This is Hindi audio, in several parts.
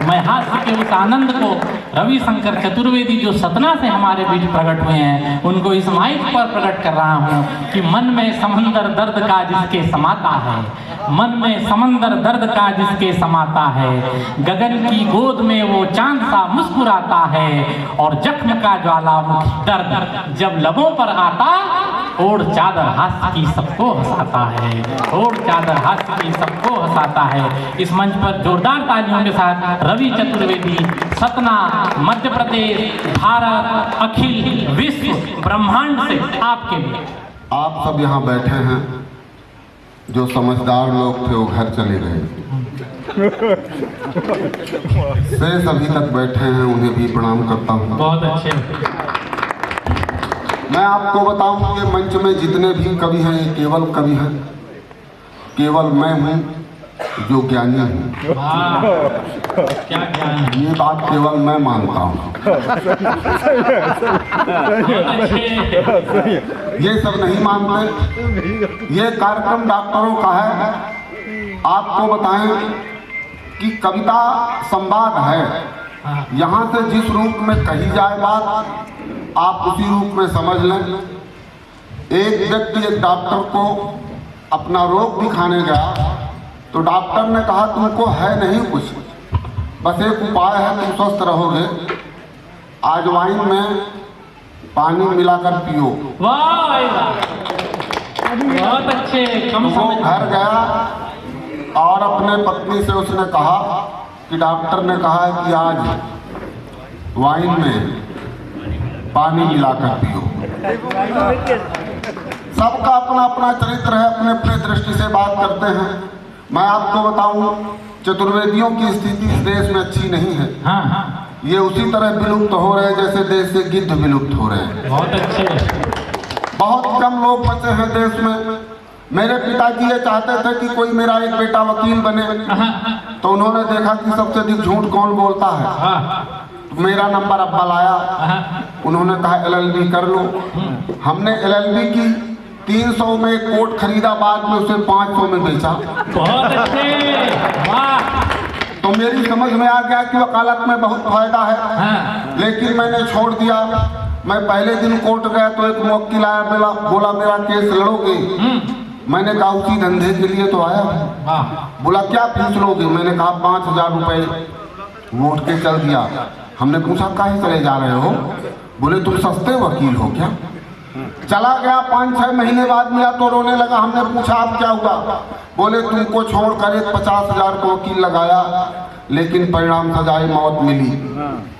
मैं हास्य के उस आनंद को रविशंकर चतुर्वेदी जो सतना से हमारे बीच प्रकट हुए हैं उनको इस माइक पर प्रकट कर रहा हूँ कि मन में समंदर दर्द का जिसके समाता है, मन में समंदर दर्द का जिसके समाता है, गगन की गोद में वो चांद सा मुस्कुराता है और जख्म का ज्वालामुखी दर्द जब लबों पर आता ओढ़ चादर हास्य की सबको हंसाता है, ओढ़ चादर हास्य की सबको हंसाता है। इस मंच पर जोरदार तालियों के साथ रवि चतुर्वेदी, सतना, मध्य प्रदेश, भारत, अखिल विश्व ब्रह्मांड से आपके लिए। आप सब यहाँ बैठे हैं, जो समझदार लोग थे वो घर चले गए, शेष अभी तक बैठे हैं, उन्हें भी प्रणाम करता हूँ। बहुत अच्छे। मैं आपको बताऊं कि मंच में जितने भी कवि हैं ये केवल कवि हैं, केवल मैं हूँ जो ज्ञानी हूँ। क्या ज्ञान? ये बात केवल मैं मानता हूँ, ये सब नहीं मानते। ये कार्यक्रम डॉक्टरों का है। आपको बताएं कि कविता संवाद है, यहाँ से जिस रूप में कही जाए बात आप उसी रूप में समझ लें। एक व्यक्ति एक डॉक्टर को अपना रोग दिखाने गया तो डॉक्टर ने कहा तुमको है नहीं कुछ, बस एक उपाय है, तुम स्वस्थ रहोगे, अजवाइन में पानी मिलाकर पियो। वाह, बहुत अच्छे। वो घर गया और अपने पत्नी से उसने कहा कि डॉक्टर ने कहा है कि आज वाइन में पानी मिलाकर पियो। सबका अपना अपना चरित्र है, अपने अपने दृष्टि से बात करते हैं। मैं आपको बताऊं, चतुर्वेदियों की स्थिति इस देश में अच्छी नहीं है। ये उसी तरह विलुप्त हो रहे हैं जैसे देश से गिद्ध विलुप्त हो रहे हैं। बहुत अच्छे। बहुत कम लोग बचे हैं देश में। मेरे पिताजी ये चाहते थे कि कोई मेरा एक बेटा वकील बने, तो उन्होंने देखा कि सबसे अधिक झूठ कौन बोलता है। मेरा नंबर अब्बा लाया, उन्होंने कहा LLB कर लो। हमने LLB की 300 में एक कोट खरीदा, बाद में उसे 500 में बेचा। बहुत अच्छे, वाह। तो मेरी समझ में आ गया कि वकालत में बहुत फायदा है, लेकिन मैंने छोड़ दिया। मैं पहले दिन कोर्ट गया तो एक मुवक्किल आया, बोला मेरा केस लड़ोगे? मैंने कहा उसी धंधे के लिए तो आया हूँ। बोला क्या फीस लोगे? मैंने कहा 5000 रुपये। वो उठ के चल दिया। हमने पूछा काहे चले जा रहे हो? बोले तुम सस्ते वकील हो क्या? चला गया, 5-6 महीने बाद मिला तो रोने लगा। हमने पूछा अब क्या हुआ? बोले तुमको छोड़कर एक 50,000 को वकील लगाया, लेकिन परिणाम सजाए मौत मिली।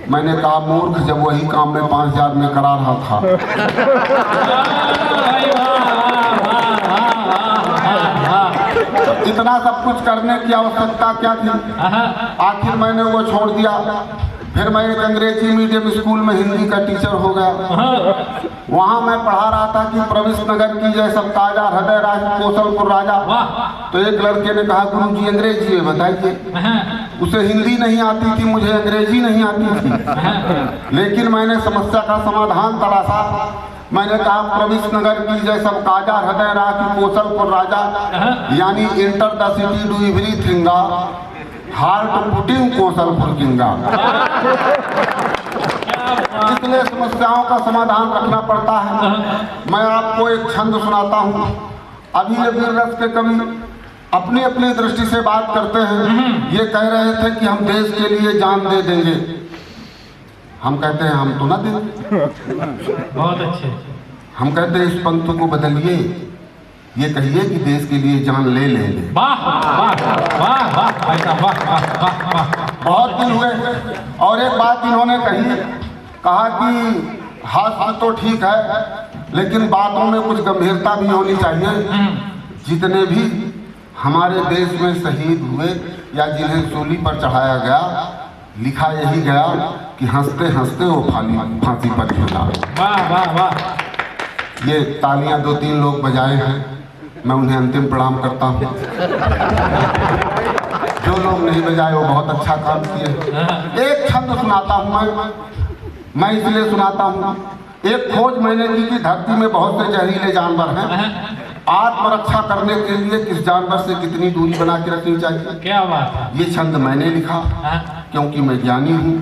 मैंने कहा मूर्ख, जब वही काम में 5,000 में करा रहा था। इतना सब कुछ करने की आवश्यकता क्या थी? आखिर मैंने वो छोड़ दिया। फिर मैं एक अंग्रेजी मीडियम स्कूल में हिंदी का टीचर हो गया। वहाँ मैं पढ़ा रहा था कि प्रविष्ट नगर की जय सब ताजा, हृदय राज कौशलपुर राजा। तो एक लड़के ने कहा गुरुजी अंग्रेजी है बताइए। उसे हिंदी नहीं आती थी, मुझे अंग्रेजी नहीं आती थी, लेकिन मैंने समस्या का समाधान तलाशा। मैंने कहा प्रविष्ट नगर की जय सब ताजा, हृदय राज कौशलपुर राजा, यानी enter the city do everything, heart putting Kaushalpur किंगा। इसलिए समस्याओं का समाधान रखना पड़ता है। मैं आपको एक छंद सुनाता हूँ। अभी ये वीर रस के कवि अपनी अपनी दृष्टि से बात करते हैं। ये कह रहे थे कि हम देश के लिए जान दे देंगे। हम कहते हैं हम तो ना देंगे। बहुत अच्छे। हम कहते हैं इस पंथ को बदलिए, ये कहिए कि देश के लिए जान ले लेंगे। वाह वाह वाह वाह भाई साहब, वाह वाह वाह वाह। बहुत दिन हुए। और एक बात इन्होंने कहा कि हास्य तो ठीक है, लेकिन बातों में कुछ गंभीरता भी होनी चाहिए। जितने भी हमारे देश में शहीद हुए या जिन्हें सूली पर चढ़ाया गया, लिखा यही गया कि हंसते हंसते वो फांसी पर झूला। वाह वाह वाह। ये तालियां 2-3 लोग बजाए हैं, मैं उन्हें अंतिम प्रणाम करता हूँ। जो लोग नहीं बजाए वो बहुत अच्छा काम किए। एक छंद सुनाता हूँ मैं इसलिए सुनाता हूँ। एक खोज मैंने की कि धरती में बहुत से जहरीले जानवर हैं। आत्मरक्षा करने के लिए किस जानवर से कितनी दूरी बना के रखनी चाहिए। क्या बात है। ये छंद मैंने लिखा। क्योंकि मैं ज्ञानी हूँ।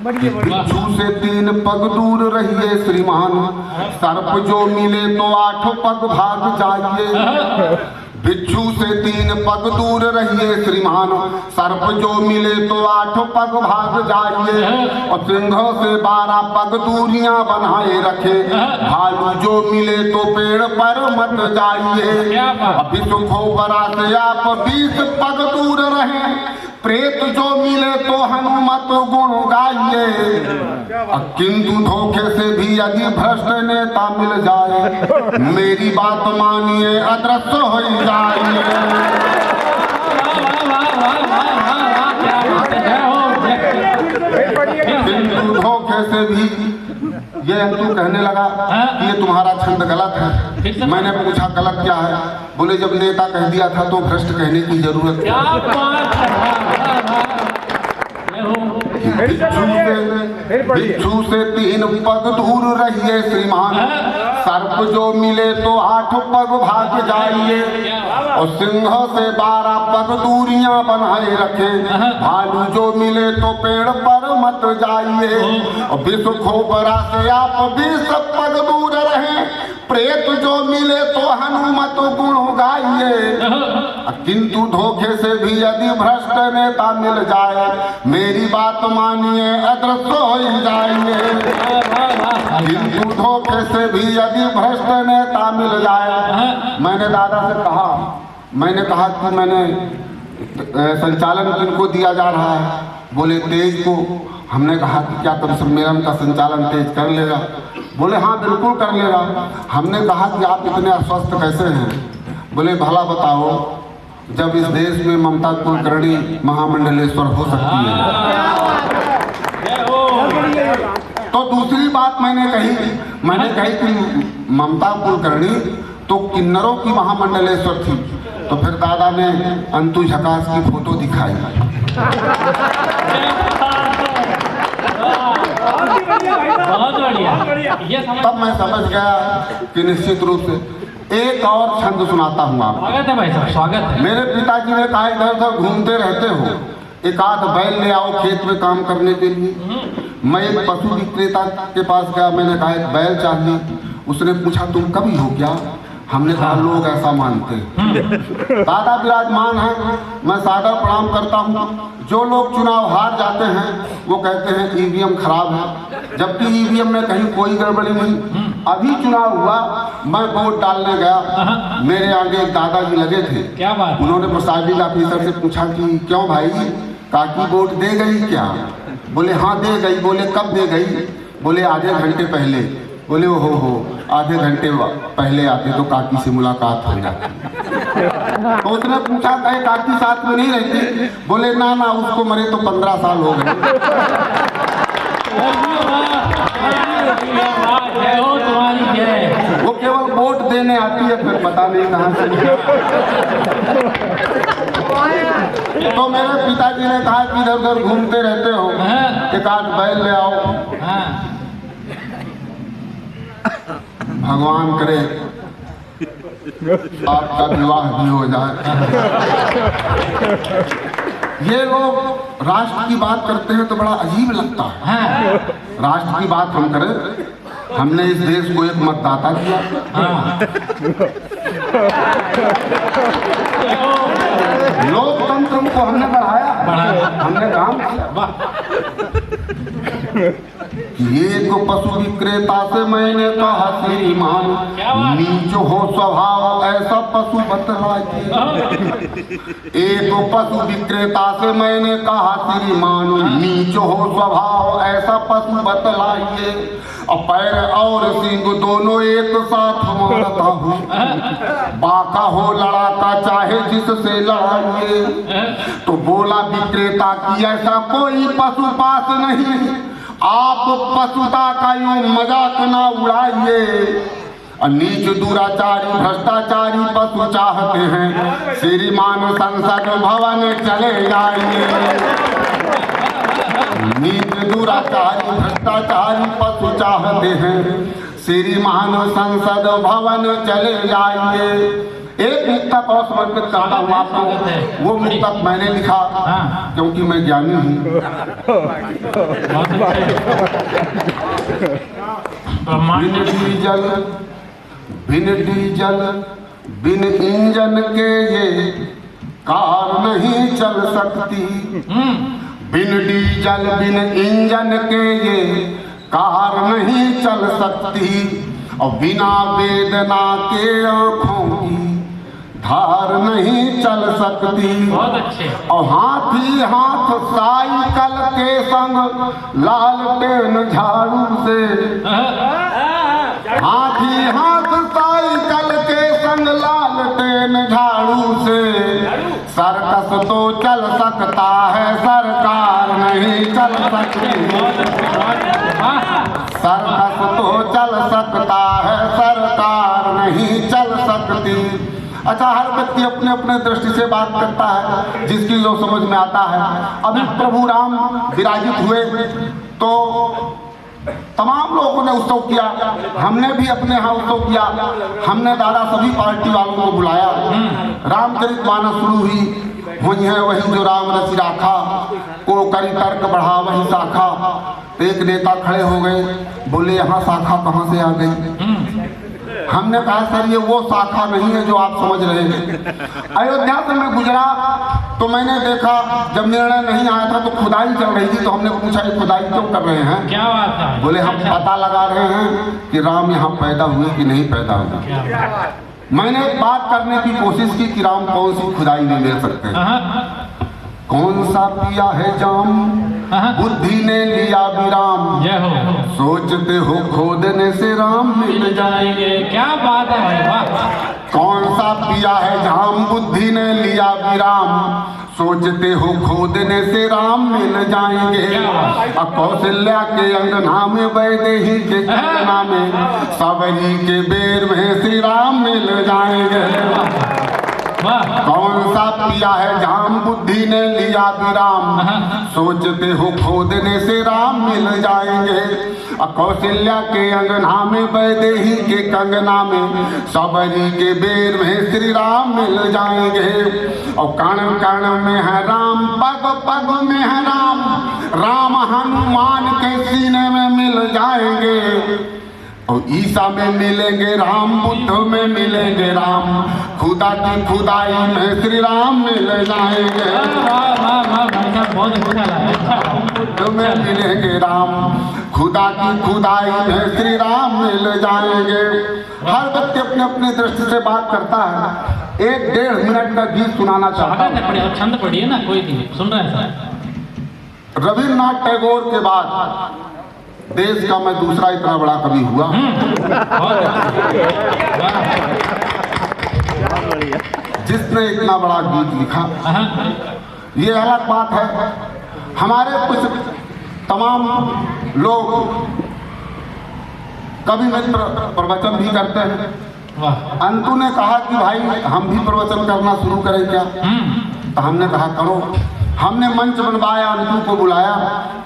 बिच्छू से 3 पग दूर रहिए श्रीमान, सर्प जो मिले तो 8 पग भाग जाइए। बिच्छू से 3 पग दूर रहिए श्रीमान, सर्प जो मिले तो 8 पग भाग जाइए। और सिंहों से 12 पग दूरियां बनाए रखे, भालू जो मिले तो पेड़ पर मत जाइए। अभी खोबरा से आप 20 पग दूर रहे, प्रेत जो मिले तो हनुमत गुण गाइए। किंतु धोखे से भी यदि भ्रष्ट नेता मिल जाए, मेरी बात मानिए अदृश्य हो जाइए। किंतु धोखे से भी, ये अंतु कहने लगा कि ये तुम्हारा छंद गलत है। मैंने पूछा गलत क्या है? बोले जब नेता कह दिया था तो भ्रष्ट कहने की जरूरत क्या? बिच्छू से 3 पग दूर रहिए श्रीमान, सर्प जो मिले तो 8 पग भाग जाइए। और सिंह से 12 पग दूरियां बनाए रखे, भालू जो मिले तो पेड़ पर मत जाइए। और विश्व खोबरा से आप 20 पग दूर रहे, प्रेत जो मिले तो हनुमत गुण गाइए। किंतु धोखे से भी यदि भ्रष्ट नेता मिल जाए, मेरी बात मानिए अदृश्य हो जाइए। किंतु धोखे से भी यदि भ्रष्ट नेता मिल जाए, मैंने दादा से कहा, मैंने कहा कि मैंने संचालन किनको दिया जा रहा है? बोले तेज को। हमने कहा कि क्या तुम सम्मेलन का संचालन तेज कर लेगा? बोले हाँ बिल्कुल कर लेगा। हमने कहा कि आप इतने अस्वस्थ कैसे हैं? बोले भला बताओ, जब इस देश में ममता कुलकर्णी महामंडलेश्वर हो सकती है। तो दूसरी बात मैंने कही कि ममता कुलकर्णी तो किन्नरों की महामंडलेश्वर थी। तो फिर दादा ने अंतु झकास की फोटो दिखाई। तब मैं समझ गया कि निश्चित रूप से एक और छंद सुनाता हूँ आपको। स्वागत है भाई साहब, स्वागत है। मेरे पिताजी ने कहा इधर उधर घूमते रहते हो, एक आध बैल ले आओ खेत में काम करने के लिए। मैं एक पशु विक्रेता के पास गया, मैंने कहा एक बैल चाहिए। उसने पूछा तुम कभी हो क्या? हमने कहा लोग ऐसा मानते हैं। दादा विराजमान है, मैं सादर प्रणाम करता हूँ। जो लोग चुनाव हार जाते हैं वो कहते हैं ईवीएम खराब है, जबकि ईवीएम में कहीं कोई गड़बड़ी नहीं। अभी चुनाव हुआ, मैं वोट डालने गया, मेरे आगे एक दादाजी लगे थे। क्या बात? उन्होंने प्रिसाइडिंग ऑफिसर से पूछा कि क्यों भाई, काकी वोट दे गई क्या? बोले हाँ दे गई। बोले कब दे गई? बोले आधे घंटे पहले। बोले हो आधे घंटे पहले आते तो काकी से मुलाकात हो जाती। तो उसने पूछा कहे काकी साथ में नहीं रहती? बोले ना ना, उसको मरे तो 15 साल हो गए। वो केवल वोट देने आती है, फिर पता नहीं कहाँ से। तो मेरे पिताजी ने कहा कि इधर उधर घूमते रहते हो, एक आध बैल ले आओ। भगवान करे आपका विवाह भी हो जाए। ये लोग राष्ट्र की बात करते हैं तो बड़ा अजीब लगता है। राष्ट्र की बात हम करें, हमने इस देश को एक मतदाता दिया। लोकतंत्र को हमने बढ़ाया, हमने काम किया। एक पशु विक्रेता से मैंने कहा श्रीमान, नीच हो स्वभाव ऐसा पशु बतलाइए। एक पशु विक्रेता से मैंने कहा श्रीमान, नीच हो स्वभाव ऐसा पशु बतलाइए। और पैर और सिंग दोनों एक साथ मारता हूँ, बाका हो लड़ाका चाहे जिससे लड़ाइए। तो बोला विक्रेता की ऐसा कोई पशु पास नहीं, आप पशुता का यूं मजाक ना उड़ाइए। नीच दुराचारी भ्रष्टाचारी पशु चाहते हैं, श्रीमान संसद भवन चले जाइए। नीच दुराचारी भ्रष्टाचारी पशु चाहते हैं, श्रीमान संसद भवन चले जाइए। एक मुक्तक और समर्पित करता हूँ आपको। वो मुक्तक मैंने लिखा क्योंकि मैं ज्ञानी हूँ। बिन डीजल बिन इंजन के ये कार नहीं चल सकती। बिन डीजल बिन इंजन के ये कार नहीं चल सकती। और बिना वेदना के आँखों की धार नहीं चल सकती। बहुत अच्छे। और हाथी हाथ साइकिल के संग लालटेन झाड़ू से। हाथी हाथ साइकिल के संग लालटेन झाड़ू से। सर्कस तो चल सकता है, सरकार नहीं चल सकती। सर्कस तो चल सकता है, सरकार नहीं चल सकती। अच्छा, हर व्यक्ति अपने अपने दृष्टि से बात करता है, जिसकी जो समझ में आता है। अभी प्रभु राम विराजित हुए तो तमाम लोगों ने उत्सव किया, हमने भी अपने यहाँ उत्सव किया। हमने दादा सभी पार्टी वालों को बुलाया। रामचरितमानस शुरू हुई, वही है वही जो राम रचि राखा, को करी तर्क बढ़ा वही शाखा। एक नेता खड़े हो गए, बोले यहाँ शाखा कहाँ से आ गई? हमने कहा सर ये वो शाखा नहीं है जो आप समझ रहे हैं। अयोध्या से मैं गुजरा तो मैंने देखा, जब निर्णय नहीं आया था तो खुदाई चल रही थी। तो हमने पूछा ये खुदाई क्यों कर रहे हैं? क्या बात है? बोले हम पता लगा रहे हैं कि राम यहाँ पैदा हुए कि नहीं पैदा हुए। मैंने बात करने की कोशिश की कि राम कौन सी खुदाई में ले सकते हैं। कौन सा पिया है जाम बुद्धि ने लिया विराम। सोचते हो खोदने से राम मिल जाएंगे। क्या बात है भाई, वाह। कौन सा पिया है जाम बुद्धि ने लिया विराम। सोचते हो खोदने से राम मिल जाएंगे। अब कौशल्या के अंगना में वैदेही के अंगना में सबरी के बेर में श्री राम मिल जाएंगे। कौन सा पिया है जाम बुद्धि ने लिया विराम। सोचते हो खोदने से राम मिल जाएंगे। कौशल्या के अंगना में वैदेही के कंगना में सबरी के बेर में श्री राम मिल जाएंगे। और कण कण में है राम, पग पग में है राम। राम हनुमान के सीने में मिल जाएंगे। और ईसा में मिलेंगे राम, बुद्ध में मिलेंगे राम। खुदा की खुदाई में श्री राम मिल जाएंगे। बुद्ध में मिलेंगे राम, खुदा की खुदाई में श्री राम मिल जाएंगे। हर व्यक्ति अपने अपनी दृष्टि से बात करता है। 1-1.5 मिनट का गीत सुनाना चाहता हूँ। छंद पढ़िए ना, कोई नहीं सुन रहे हैं। रविन्द्रनाथ टैगोर के बाद देश का मैं दूसरा इतना बड़ा कवि हुआ। जिसने इतना बड़ा गीत लिखा। ये अलग बात है। हमारे कुछ तमाम लोग कवि मित्र प्रवचन भी करते हैं। अंतु ने कहा कि भाई हम भी प्रवचन करना शुरू करें क्या? तो हमने कहा करो। हमने मंच बनवाया, अंतु को बुलाया।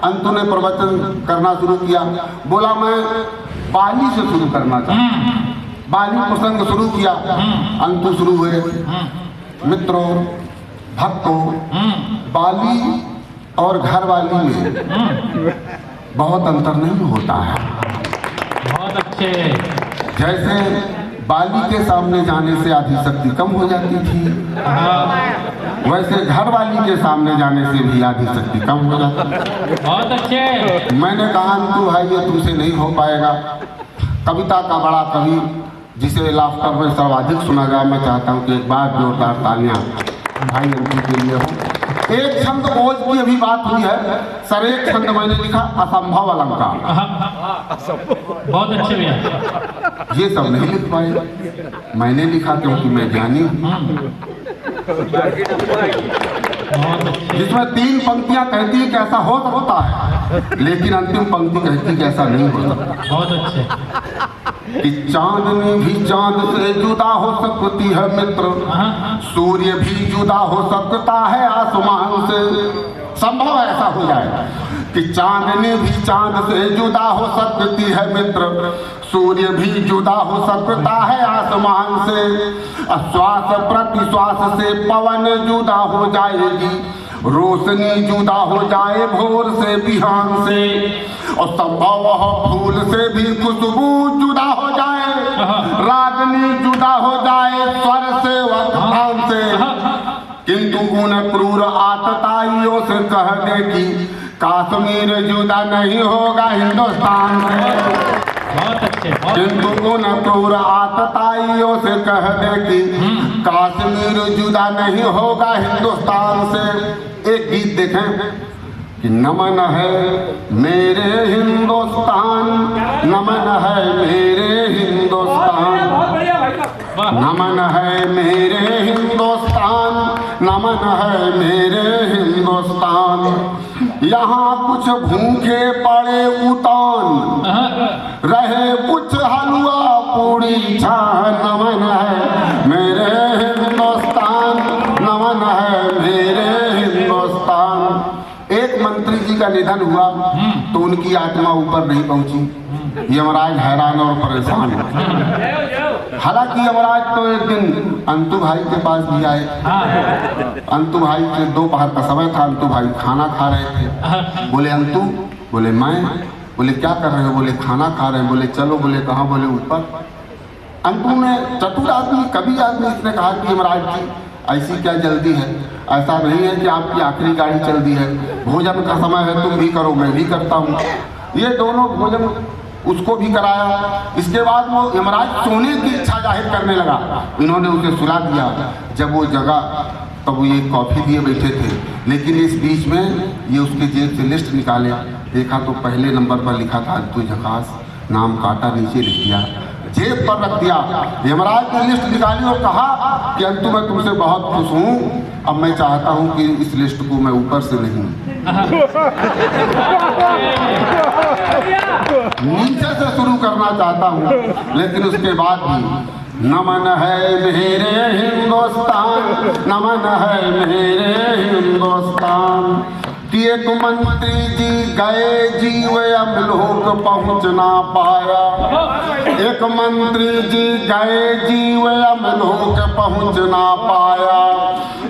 अंतु ने प्रवचन करना शुरू किया। बोला मैं बाली से शुरू करना चाहता। बाली प्रसंग शुरू किया। अंतु शुरू हुए। मित्रों, भक्तों, बाली और घरवाली में बहुत अंतर नहीं होता है। बहुत अच्छे। जैसे बाली के सामने जाने से आधी शक्ति कम हो जाती थी, वैसे घरवाली के सामने जाने से भी आधी शक्ति कम हो जाती। बहुत अच्छे। मैंने कहा अंतु भाई ये तुमसे नहीं हो पाएगा। कविता का बड़ा कवि जिसे लाफ्टर में सर्वाधिक सुना जाए, मैं चाहता हूँ कि एक बार जोरदार तालियां भाई अंतु के लिए हो। एक छंद बोझ की अभी बात हुई है सर। एक छंद मैंने लिखा असंभव अलंकार। बहुत अच्छे भैया। ये सब नहीं लिख पाए, मैंने लिखा क्योंकि मैं ज्ञानी हूँ। जिसमें 3 पंक्तियां कहती है कि ऐसा हो सकता है, लेकिन अंतिम पंक्ति कहती कि ऐसा नहीं हो सकता। बहुत अच्छे। कि चांदनी भी चांद से जुदा हो सकती है मित्र, सूर्य भी जुदा हो सकता है आसमान से। संभव ऐसा हो जाए। कि चांदनी भी चांद से जुदा हो सकती है मित्र, सूर्य भी जुदा हो सकता है आसमान से, श्वास प्रतिश्वास से पवन जुदा हो जाएगी, रोशनी जुदा हो जाए भोर से बिहान से, और संभव हो फूल से भी खुशबू जुदा हो जाए, रागनी जुदा हो जाए स्वर से वक्तान से, किंतु उन क्रूर आतताइयों से कह दे कि कश्मीर जुदा नहीं होगा हिंदुस्तान से। बहुत अच्छे। किंतु उन क्रूर आतताइयों से कह दे कि कश्मीर जुदा नहीं होगा हिंदुस्तान से। एक गीत देखें कि नमन है मेरे हिंदुस्तान, नमन है मेरे हिंदुस्तान, नमन है मेरे हिंदुस्तान, नमन है मेरे हिंदुस्तान। यहाँ कुछ भूखे पड़े उतान, रहे कुछ हलवा पूरी छान, नमन है मेरे हिंदुस्तान, नमन है मेरे हिंदुस्तान। एक मंत्री जी का निधन हुआ तो उनकी आत्मा ऊपर नहीं पहुंची, यमराज हैरान और परेशान। हालांकि यमराज तो एक दिन अंतु भाई के पास भी आए, अंतु भाई से दोपहर का समय था, अंतु भाई खाना खा रहे थे। बोले अंतु, बोले मैं, बोले क्या कर रहे हो, बोले खाना खा रहे हैं, बोले चलो, बोले कहाँ, बोले ऊपर। अंतु ने, चतुर आदमी, कभी आदमी, इसने कहा कि यमराज जी ऐसी क्या जल्दी है, ऐसा नहीं है कि आपकी आखिरी गाड़ी चल दी है, भोजन का समय है, तुम भी करो मैं भी करता हूँ। ये दोनों भोजन उसको भी कराया। इसके बाद वो यमराज सोने की इच्छा जाहिर करने लगा, इन्होंने उसे सुला दिया। जब वो जगा तब वो ये कॉफी दिए बैठे थे, लेकिन इस बीच में ये उसके जेब से लिस्ट निकाले, देखा तो पहले नंबर पर लिखा था अंतु झकास, नाम काटा, नीचे लिख दिया, जेब पर रख दिया। यमराज ने लिस्ट निकाली और कहा कि अंतु मैं तुमसे बहुत खुश हूँ, अब मैं चाहता हूँ कि इस लिस्ट को मैं ऊपर से नहीं नीचे से शुरू करना चाहता हूँ। लेकिन उसके बाद भी नमन है मेरे हिंदुस्तान, नमन है मेरे हिंदुस्तान। कि एक मंत्री जी गए जी वे अमलोक पहुँच ना पाया, एक मंत्री जी गए जी वे अमलोक पहुँच ना पाया,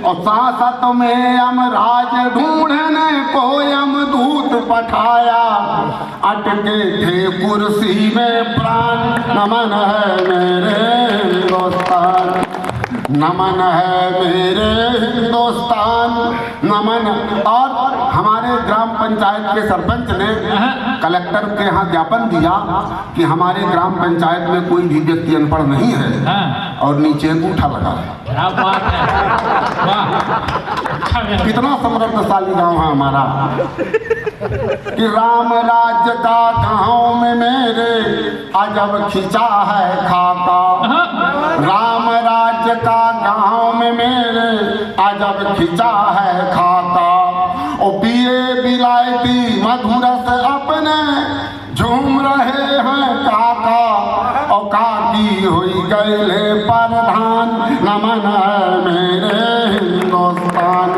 और सांसद में यमराज ढूंढने को यमदूत पठाया, अटके थे कुर्सी में प्राण, नमन है मेरे हिंदुस्तान, नमन है मेरे हिंदुस्तान, नमन। और हमारे ग्राम पंचायत के सरपंच ने कलेक्टर के यहाँ ज्ञापन दिया कि हमारे ग्राम पंचायत में कोई भी व्यक्ति अनपढ़ नहीं है, और नीचे अंगूठा लगा है। कितना समृद्धशाली गांव है हमारा। कि राम राज्य का गांव में मेरे अजब खिंचा है खाका, राम राज्य का गांव में मेरे अजब खिंचा है खाका, और पिए बिलायती मधुरस अपने झूम रहे हैं काका, और काकी हुई गए प्रधान, नमन है मेरे हिंदुस्तान।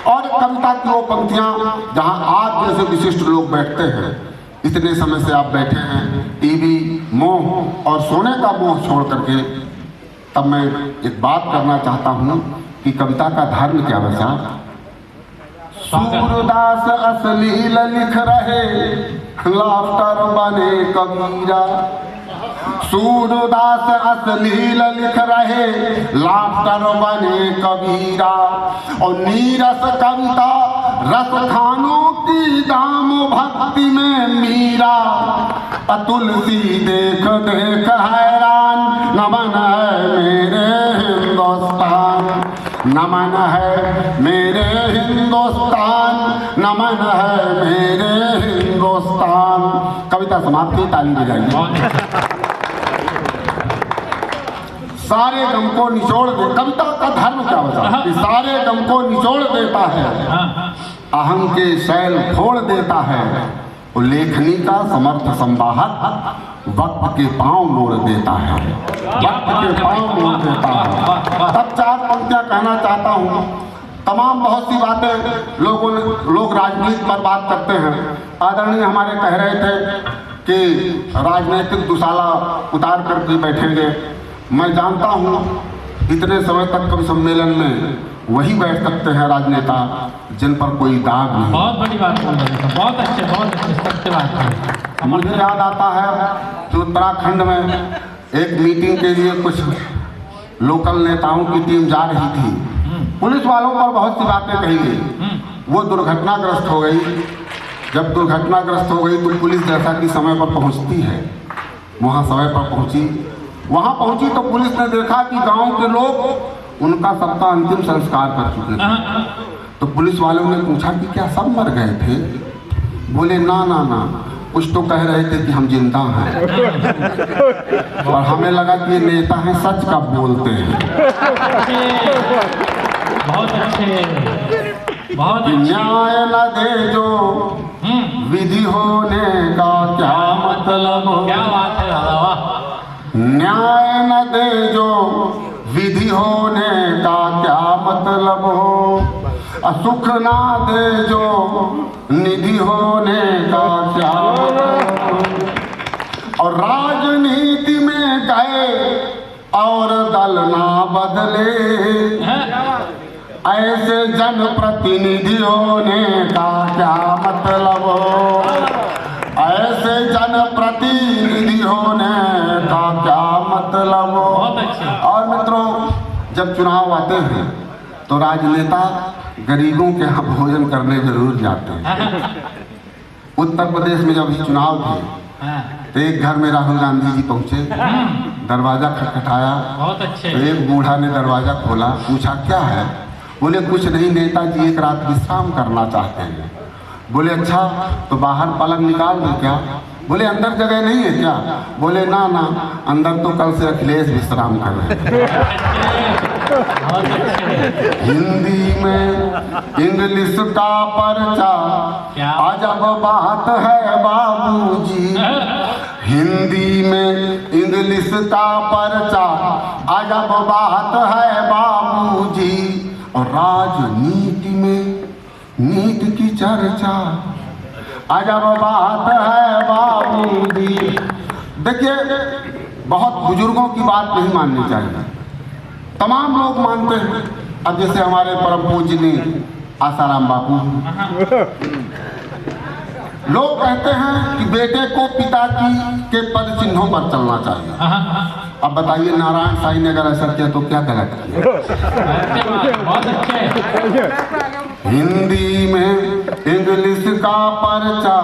और कविता की वो पंक्तियां जहां आज जैसे विशिष्ट लोग बैठते हैं, इतने समय से आप बैठे हैं टीवी मोह और सोने का मोह छोड़ करके, तब मैं एक बात करना चाहता हूं कि कविता का धर्म क्या बचा। सूरदास अश्लील लिख रहे, लाफ्टर बने कबीरा, सूरदास अश्लील लिख रहे, लाफ्टर बने कबीरा, और नीरस कविता रस खानों की दाम भक्ति में मीरा, तुलसी देख देख हैरान, नमन है मेरे हिंदुस्तान, नमन है मेरे हिंदुस्तान, नमन है मेरे हिंदुस्तान। कविता समाप्त की, ताली बजाइए। सारे गम को निचोड़ दे, कविता का धर्म क्या बचा कि सारे गम को निचोड़ देता है, अहं के शैल फोड़ देता है, और लेखनी का समर्थ संवाहक वक्त के पांव मोड़ देता है, वक्त के पांव मोड़ देता है। तब चार पंक्तियां कहना चाहता हूँ। तमाम बहुत सी बातें लोग राजनीति पर बात करते हैं। आदरणीय हमारे कह रहे थे कि राजनीतिक दुशाला उतार करके बैठेंगे। मैं जानता हूँ इतने समय तक कभी सम्मेलन में वही बैठ सकते हैं राजनेता जिन पर कोई दाग नहीं। बहुत बड़ी बात बोल रहे हैं, बहुत अच्छे सत्य बात है। मुझे याद आता है कि उत्तराखंड में एक मीटिंग के लिए कुछ लोकल नेताओं की टीम जा रही थी। पुलिस वालों पर बहुत सी बातें कही गई। वो दुर्घटनाग्रस्त हो गई। जब दुर्घटनाग्रस्त हो गई तो पुलिस जैसा कि समय पर पहुंचती है, वहाँ समय पर पहुंची। वहाँ पहुंची तो पुलिस ने देखा कि गांव के लोग उनका सबका अंतिम संस्कार कर चुके थे। तो पुलिस वालों ने पूछा कि क्या सब मर गए थे? बोले ना ना ना, कुछ तो कह रहे थे कि हम जिंदा हैं। और हमें लगा कि ये नेता हैं, सच का बोलते हैं। बहुत अच्छे, बहुत अच्छे। न्याय न दे जो विधि होने का क्या मतलब हो। क्या बात है दादा, वाह। न्याय न दे जो विधि होने का क्या मतलब हो, सुख ना दे जो निधि होने का क्या मतलब हो। और राजनीति में गए और दल ना बदले, ऐसे जनप्रतिनिधि होने का क्या मतलब हो, ऐसे जनप्रतिनिधि होने का क्या मतलब हो। और मित्रों, जब चुनाव आते हैं तो राजनेता गरीबों के यहाँ भोजन करने जरूर जाते हैं। उत्तर प्रदेश में जब चुनाव थे तो एक घर में राहुल गांधी जी पहुंचे, दरवाजा खटखटाया। बहुत अच्छे। तो एक बूढ़ा ने दरवाजा खोला, पूछा क्या है? बोले कुछ नहीं, नेताजी एक रात विश्राम करना चाहते हैं। बोले अच्छा, तो बाहर पलंग निकाल दो क्या? बोले अंदर जगह नहीं है क्या? बोले ना ना, अंदर तो कल से अखिलेश विश्राम कर रहे हैं। हिंदी में इंग्लिश का पर्चा अजब बात है बाबूजी। हिंदी में इंग्लिश का पर्चा अजब बात है बाबूजी। और राजनीति में नीति की चर्चा अजब बात है बाबूजी। देखिए, बहुत बुजुर्गों की बात नहीं माननी चाहिए, तमाम लोग मानते हैं। अब जैसे हमारे परम पूजनीय आसाराम बापू, लोग कहते हैं कि बेटे को पिता के पद चिन्हों पर चलना चाहिए। अब बताइए, नारायण साईं ने अगर ऐसा किया तो क्या गलत किया? हिंदी में इंग्लिश का पर्चा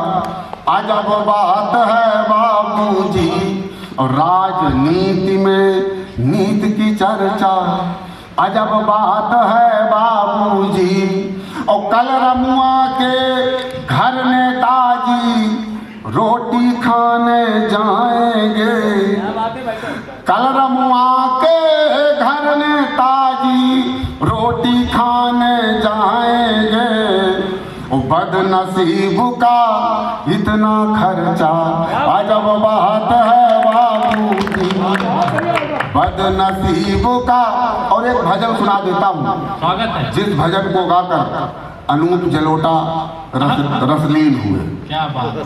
अजब बात है बाबूजी। और राजनीति में नीति की चर्चा अजब बात है बाबूजी। और कल रमुआ के घर नेताजी रोटी खाने जाएंगे। कल रमुआ के घर नेताजी रोटी खाने जाएंगे। बदनसीब का इतना खर्चा अजब बात है बाबूजी। बदनसीब का। और एक भजन सुना देता हूँ, स्वागत है। जिस भजन को गाकर अनूप जलोटा रसलीन हुए। क्या बात है,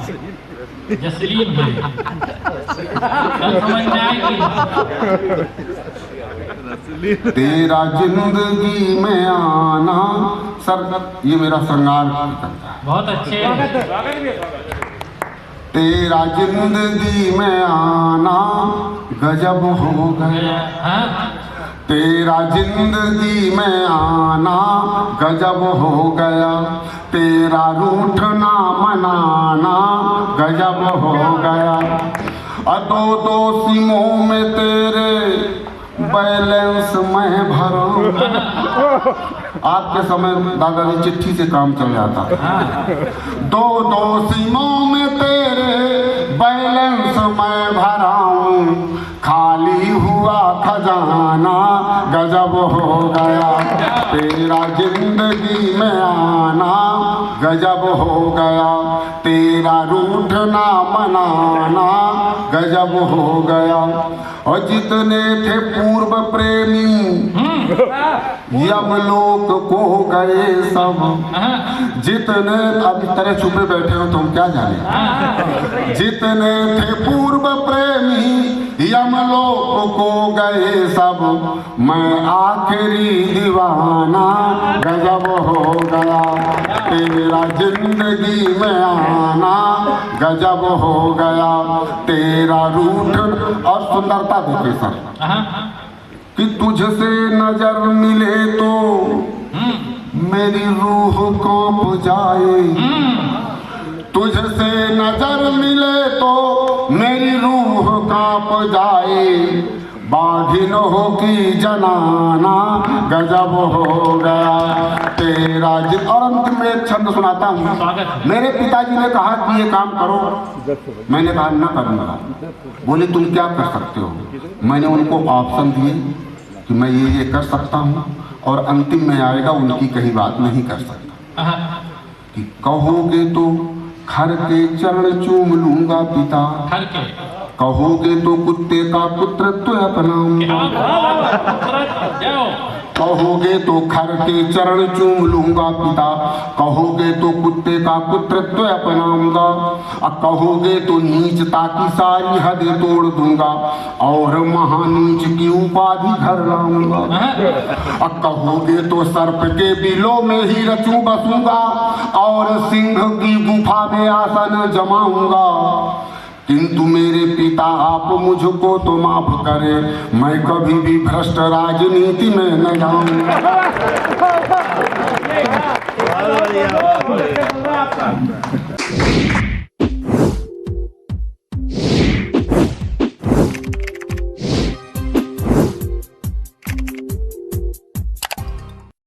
जसलीन हुए। कल समझ में आएगी। तेरा जिंदगी में आना सर, ये मेरा श्रृंगार करता है। बहुत अच्छे। तेरा जिंदगी में आना गजब हो गया। तेरा जिंदगी में आना गजब हो गया। तेरा रूठना मनाना गजब हो गया। दो सिमों में तेरे बैलेंस मैं भरूं। आपके समय दादाजी चिट्ठी से काम चल जाता था। दो सिमों में तेरे बैलेंस मैं भराऊं। खाली हुआ खजाना गजब हो गया। तेरा जिंदगी में आना गजब हो गया, तेरा रूठना मनाना गजब हो गया। और जितने थे पूर्व प्रेमी यमलोक को गए सब, जितने अब इस तरह छुपे बैठे हो तो हम क्या जाने। जितने थे पूर्व प्रेमी यमलोक को गए सब, मैं आखिरी दीवाना गजब हो गया, तेरा जिंदगी में आना गजब हो गया, तेरा रूठ। और सुंदरता देखिए सर कि तुझसे नजर मिले तो मेरी रूह को बुझाए, तुझसे नजर मिले तो मेरी रूह कांप जाए, बाधिन हो की जनाना गजब हो गया, तेरा और अंत में एक छंद सुनाता हूँ। मेरे पिताजी ने कहा कि ये काम करो, मैंने कहा ना करूँगा। बोले तुम क्या कर सकते हो? मैंने उनको ऑप्शन दिए कि मैं ये कर सकता हूँ, और अंतिम में आएगा उनकी कहीं बात नहीं कर सकता। कि कहोगे तो खर के चरण चूम लूंगा पिता, कहोगे तो कुत्ते का पुत्रत्व अपनाऊंगा, कहोगे तो खर के चरण चूम लूंगा पिता, कहोगे तो कुत्ते का पुत्रत्व अपनाऊंगा, और कहोगे तो नीचता की सारी हदें तोड़ दूंगा और महानीच की उपाधि घर लाऊंगा, और कहोगे तो सर्प के बिलों में ही रचूं बसूंगा और सिंह की गुफा में आसन जमाऊंगा। किंतु मेरे पिता आप मुझको तो माफ करें, मैं कभी भी भ्रष्ट राजनीति में न जाऊंगा।